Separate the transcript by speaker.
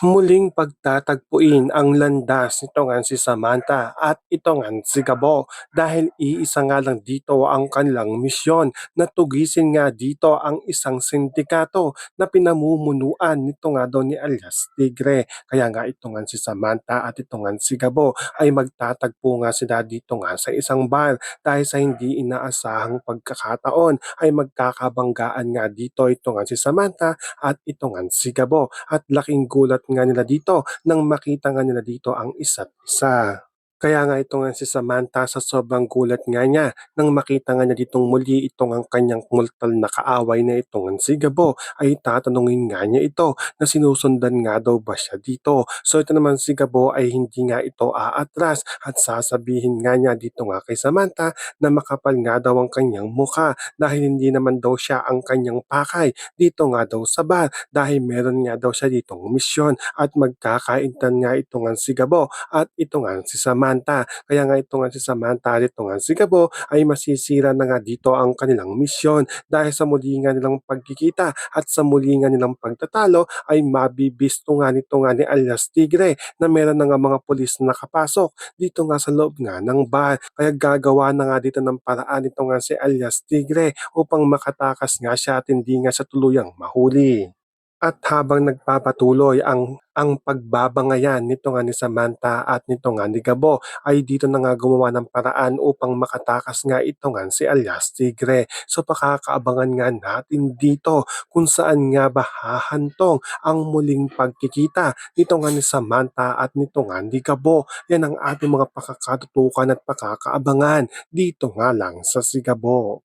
Speaker 1: Muling pagtatagpuin ang landas nito ngang si Samantha at ito ngang si Gabo dahil iisa nga lang dito ang kanilang misyon na tugisin nga dito ang isang sindikato na pinamumunuan nito nga daw ni alias Tigre. Kaya nga ito nga si Samantha at ito nga si Gabo ay magtatagpo nga sila dito nga sa isang bar dahil sa hindi inaasahang pagkakataon ay magkakabanggaan nga dito ito nga si Samantha at ito nga si Gabo at laking gulat nga nila dito nang makita nga nila dito ang isa't isa. Kaya nga ito nga si Samantha sa sobrang gulat nga niya nang makita nga niya ditong muli itong ang kanyang multal na kaaway na itong si Gabo ay tatanungin nga niya ito na sinusundan nga daw ba siya dito. So ito naman si Gabo ay hindi nga ito aatras at sasabihin nga niya dito nga kay Samantha na makapal nga daw ang kanyang mukha dahil hindi naman daw siya ang kanyang pakay dito nga daw sa bar dahil meron nga daw siya ditong misyon at magkakaintan nga ito nga si Gabo at ito nga si Samantha. Kaya nga ito nga si Samantha at ito nga si Gabo ay masisira na nga dito ang kanilang misyon dahil sa muli nga nilang pagkikita at sa muli nga nilang pagtatalo ay mabibisto nga nito nga ni alias Tigre na meron na nga mga pulis na nakapasok dito nga sa loob nga ng bar. Kaya gagawa na nga dito ng paraan ito nga si alias Tigre upang makatakas nga siya at hindi nga siya tuluyang mahuli. At habang nagpapatuloy ang pagbabangayan nito nga ni Samantha at nito nga ni Gabo ay dito na nga gumawa ng paraan upang makatakas nga ito nga si alias Tigre. So pakakaabangan nga natin dito kung saan nga ba hahantong ang muling pagkikita nito nga ni Samantha at nito nga ni Gabo. Yan ang ating mga pakakatutukan at pakakaabangan dito nga lang sa Sigabo.